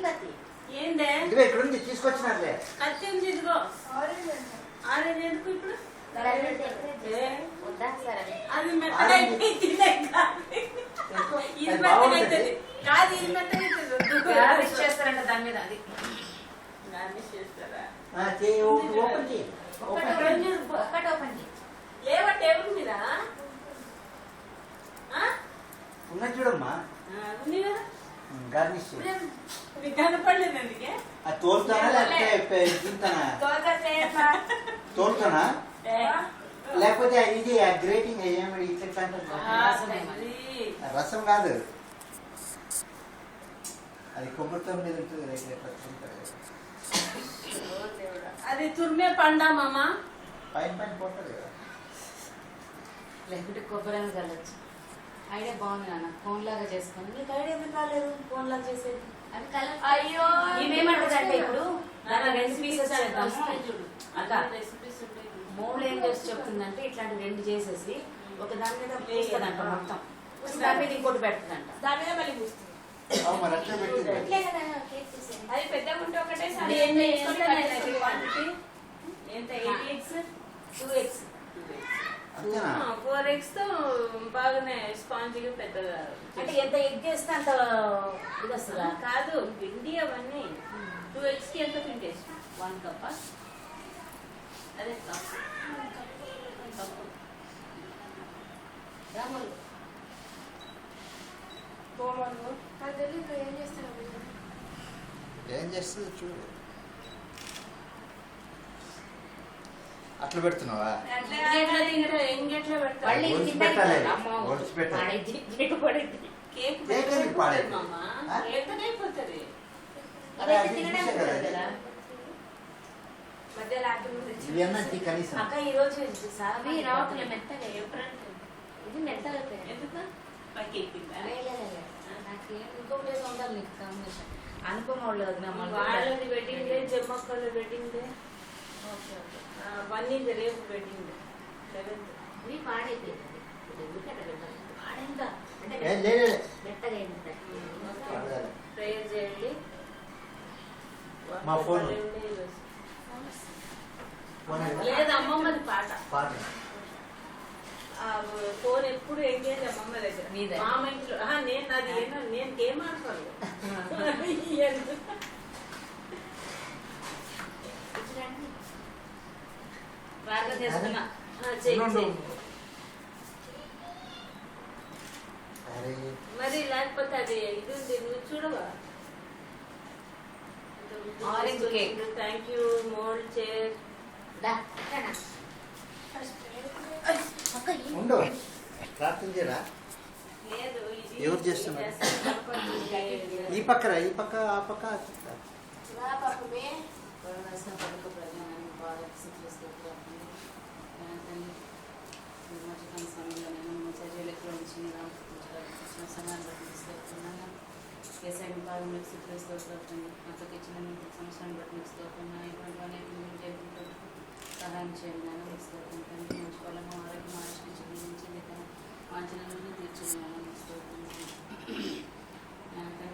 కత్తి ఏందే ఇదిగో ఇక్కడ ఉంది తీసుకొచ్చినారులే. కత్తి ఉంది ఇదిగో. ఆరెంజ్ ఎందుకు ఇప్పుడు? వద్దా సరే అది మెత్తగా అయిపోయింది. ఇది మెత్తగా అవుతుంది కాదు, ఇది మెత్తగా అవుతుంది. గార్నిష్ చేస్తారంట దాని మీద. అది గార్నిష్ చేస్తారా? ఓపెన్ చేయి. ఒక్కటి ఓపెన్ చేయి. లేవా టేబుల్ మీద? ఉన్నది చూడమ్మా. ఉంది కదా గార్నిష్. నీకు కనపడలేదు అందుకే. అది తోలుతానా లేకపోతే తింటానా? తోలుతానా లేకపోతే ఇది గ్రేటింగ్ ఏమి ఇట్లా రసం కాదు, అది కొబ్బరితో మీద ఉంటుంది. అది తుర్మే పండా మామ. పైన పైన పోతుంది కదా. లేకుంటే కొబ్బరి కలవచ్చు. ఐడియా బాగుంది నాన్న. ఫోన్ లాగా చేసుకుని నీకు ఐడియా ఎందుకు రాలేదు? ఫోన్ లాగా చేసేది అది కలర్. అయ్యో ఇవేమంటుందంటే ఇప్పుడు రెండు పీసెస్ చేద్దాము అక్క. రెసిపీస్ ఉంటాయి. మూడు ఏం చేసి చెప్తుందంటే ఇట్లాంటి రెండు చేసేసి ఒక దాని మీద వేస్తుందంట, మొత్తం దాని మీద ఇంకోటి పెడుతుందంట, దాని మీద మళ్ళీ పూస్తుంది. మరి అట్లా పెట్టింది. అది పెద్దగా ఉంటే ఒకటేసారి ఎంత 8x 2x అంతేనా? 4x తో బాగానే స్పాంజిగా పెద్దగా. అంటే ఎంత ఎగ్ చేస్తే అంత ఇది వస్తుందా? కాదు పిండి అవన్నీ 2x కి ఎంత పిండి వేసి 1 కప్. అదే కప్పు రాములు ఏం చేస్తుంది చూడు. అట్లా పెడుతున్నావా? ఎంగెట్లా పెడతా మళ్ళీ ఒలిచి కిందకి పెట్టాలి. అమ్మో, ఒలిచి పెట్టాలి. పాడైద్ది, కేక్ పడిద్ది. కేక్ కేక్ ఎందుకు పాడైంది? మామ కేక్ అయిపోతుంది. అరే, అదైతే అది తినడానికి చూసే కదా ఉంటుంది కదా. మధ్యలో ఇవి అన్నది కనీసం. అక్క ఈ రోజు సావి రావట్లే మెత్తగా ఎప్పుడంటే ఇది మెత్తగా ఎందుకు పైకి ఎక్కిందా? నాకేం ఇంకొకటి ఏదో ఉండాలి నీకు కాంబినేషన్. అనుకున్న వాళ్ళు వాళ్ళది వెడ్డింగ్ డే, జమ్మక్కల వెడ్డింగ్ డే, వన్నీది రేపు వెడ్డింగ్ డే 7th. ఇది పాడైపోయింది. పాడైందా అంటే మెత్తగా అయింది. ప్రేయర్ చేయండి. మా ఫోన్. లేదు అమ్మమ్మది పాట. పాట ఫోన్ ఎప్పుడు ఎంగేజ్ అమ్మమ్మ దగ్గర. మీదే? మామ ఇంట్లో నేను నాది నేను గేమ్ ఆడతాను. బాగా చేస్తున్నా. అరే మరి లేకపోతే అది ఇది ఉంది, నువ్వు చూడవా? Orange cake. Thank you. Mould chair. ఉండు, ప్రార్థన చేయరా? లేదు ఇది ఎవరు చేస్తున్నారు? ఈ పక్కన ఈ పక్క ఆ పక్క ఆ పక్క. కరుణాసిన పథక ప్రజలను బాగా శుక్రస్తోత్రాన్ని విమోచన సమయంలో నేను చర్యలకు ఉంచి సమయాన్ని బట్టి తీసుకెళ్తున్నాను. కేసీఆర్ భాగంలో శుక్రస్తోత్రాన్ని నాకు ఇచ్చిన సంవత్సరాన్ని బట్టి తీసుకెళ్తున్నాను. ఇటువంటి అనేక సహాయం చేయండి. నేను తీసుకెళ్తున్నాను. మంచి ఫలము ఆరోగ్యం ఆశించి జీవించింది కానీ వాంఛనలను తీర్చున్నాను. తీసుకెళ్తున్నాను.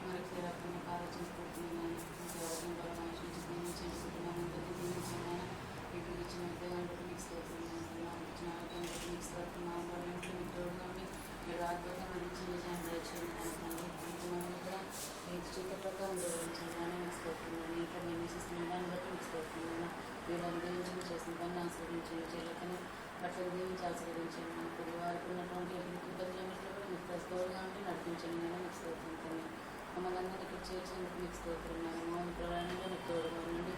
మరొక రకంగా ఆలోచించుకుంటున్నాను. ఆరోగ్యం బలం ఆశించి జీవించండి. కుటుంబాన్ని జీవించాను. ఇప్పుడు ఇచ్చిన ఉద్యోగాన్ని బట్టి మీకు స్తోత్రం. ఇచ్చిన ఆరోగ్యాన్ని బట్టి మీకు స్తోత్రం. ఇంట్లో మీకు తోడుగా ఉండి మీరు అద్భుతంగా మంచి విజయాన్ని దయచేయండి. కుటుంబాన్ని కూడా మీకు చిత్త ప్రకారం గౌరవించాను. మీకు స్తోత్రం. ఇంకా మేము నివసిస్తున్న దాన్ని బట్టి మీకు స్తోత్రం. మీరు అనుభవించి చేసిన పని ఆస్వాదించండి. చేయలేకనే అట్లా దీవించి ఆస్వాదించండి. మనకు వారికి ఉన్నటువంటి ఇబ్బందులు కూడా మీకు ప్రస్తోగా ఉంటే నడిపించండి. నేను మీకు స్తోత్రం. మమ్మల్ని అందరినీ ఇక్కడ చేర్చేందుకు మీకు స్తోత్రం. మమ్మల్ని ప్రయాణంలో మీకు తోడుగా ఉండి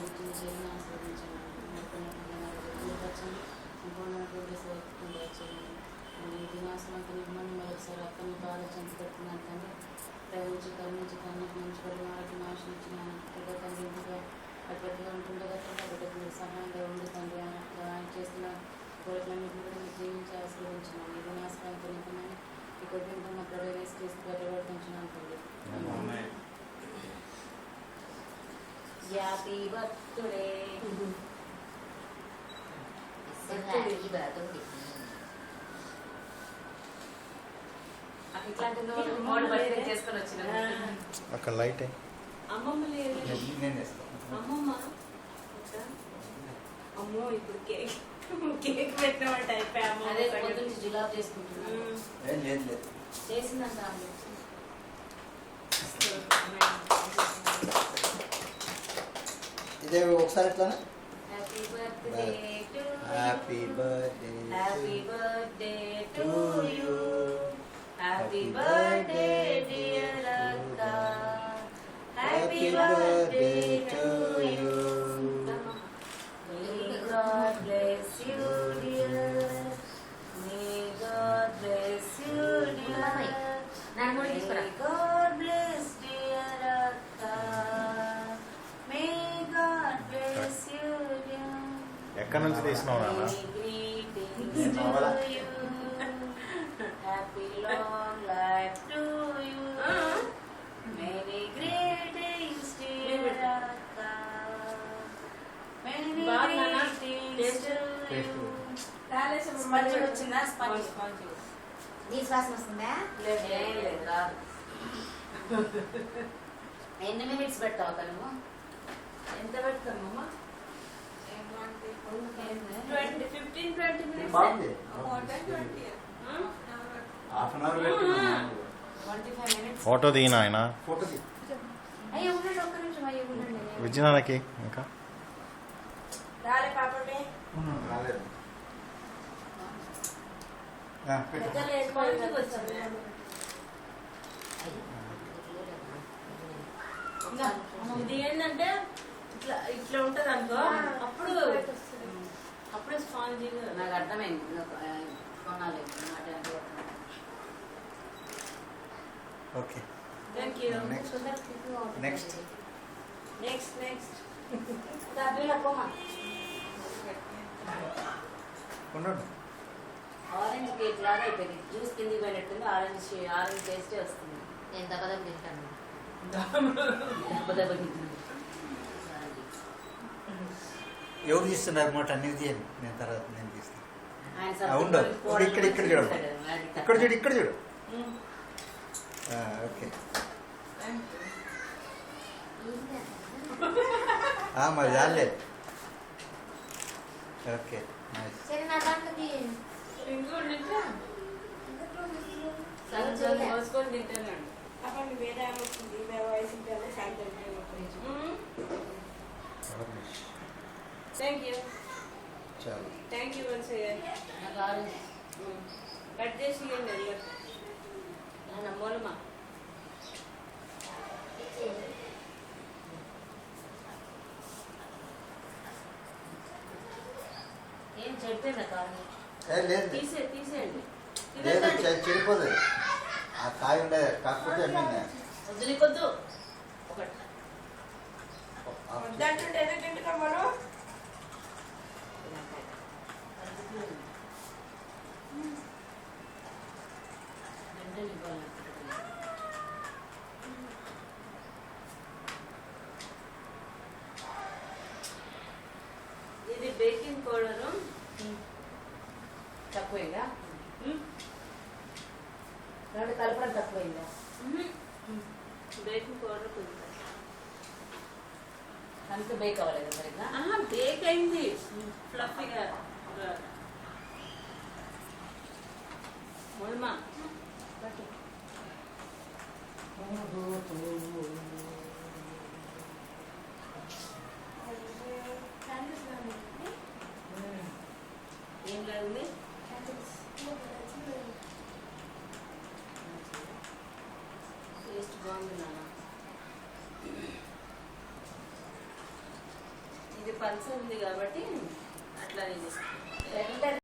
గుర్తించి చేరిని ఆస్వాదించండి. సంపూర్ణమైనటువంటి స్వతం వచ్చండి. ఈ దినాసనంత నిర్మాణం మరొకసారి అక్కడిని బాగా చెందుతున్నాను. తండ్రి ప్రయోగించి కరుణించి కన్నుకు మంచి పరిమాణాలకు ఆశించిన తండ్రి అప్పటిగా ఉంటుండగా బిడ్డకు మీరు సహాయంగా ఉండి తండ్రి ఆయన చేస్తున్న కోరికలన్నింటినీ కూడా మీరు జీవించి ఆశీర్వదించినాను. ఇది నాశనాలతో నింపున్నాను. ఈ కొద్దిగా మా ప్రవేశ చేసి ప్రవర్తించినాను తండ్రి. Happy birthday. అక్కడ ఇట్లాంటి మోడల్ బర్త్డే చేసుకొని వచ్చిన అక్కడ లైట్ అమ్మమ్మ లేదు. నేను వేస్తాను. అమ్మమ్మ ఇంకా? అమ్మో ఇప్పుడు కేక్ కేక్ పెట్టినట్టు అయిపోయి అమ్మ అదే పొద్దు నుంచి జులాబ్ చేసుకుంటున్నాను. ఏం లేదు లేదు. చేసిందంట ఆమె. ఇదే ఒకసారి ఎట్లానే happy birthday to happy birthday happy birthday to you happy birthday dear అక్క happy birthday to you may God bless you dear may God bless you dear may God bless dear అక్క may God bless you dear ఎక్కడి నుంచి తీసినావు నాన్న? Happy long life to you. Many great days, dear Akka. Many great days to you. Sponge వచ్చిందా? Sponge నీ శ్వాసన వస్తుందా? ఏం లేదు రాదు. ఎన్ని మినిట్స్ పెట్టావు తను? ఎంత పెడతామమ్మా? 15-20 minutes. బాగుంది. More than 20. Half an hour పెట్టి 25 minutes. ఫోటో తీయన ఆయన ఫోటో తీ. అయ్యో ఉండండి, ఒక్క నిమిషం. అయ్యో ఉండండి. విజయనానికి ఇంకా రాలే పాపడే. రాలేదు. పెట్టు. పెద్దలు వేసుకోవాల్సి వచ్చింది. ఇది ఏంటంటే ఇట్లా ఇట్లా ఉంటది అనుకో, అప్పుడు అప్పుడే స్పాంజీగా. నాకు అర్థమైంది కొనాలి okay thank you. Next next next next ఉండండి. ఆరెంజ్ కేక్ లాగా అయిపోయింది. జ్యూస్ కిందికి పోయినట్టుంది. ఆరెంజ్ టేస్టే వస్తుంది. నేను దెబ్బ తింటాను. ఎవరు తీస్తున్నారు మాట అన్ని తీయండి, నేను తర్వాత నేను తీస్తాను. ఆయన అవును. ఇక్కడ ఇక్కడ చూడు, ఇక్కడ చూడు, ఇక్కడ చూడు. ఓకే మరి రాలేదు. Okay nice. సరే, నా దాంట్లోకి ఇంకోటి తింటా. సగం మోసుకొని తింటానండి. అప్పుడు వేరే వస్తుంది, వేరే వయసు ఉంటుంది. సాయంత్రం థ్యాంక్ యూ. చాలు. థ్యాంక్ యూ వన్స్ అయ్యారు. నాకు ఆరెంజ్ కట్ చేసి ఇవ్వండి అది. మూలమా ఏం చెప్పేదా కాదు. లేదు తీసేయండి. లేదు, చెడిపోదు. ఆ కాయ ఉండేది కాకపోతే ఎమ్మింది. వద్దు నీకొద్దు. ఒకటి వద్దంటుంటే ఏదో తింటున్నాను. ఇది బేకింగ్ పౌడరు తక్కువైందా? రెండు కలపడం తక్కువైందా? బేకింగ్ పౌడర్ కొంచెం అంత బేక్ అవ్వలేదు సరిగ్గా. బేక్ అయింది ఫ్లఫీగా. మొలమా ఏం లేదు. టేస్ట్ బాగుంది నాన్న. ఇది పల్స ఉంది కాబట్టి అట్లా నేను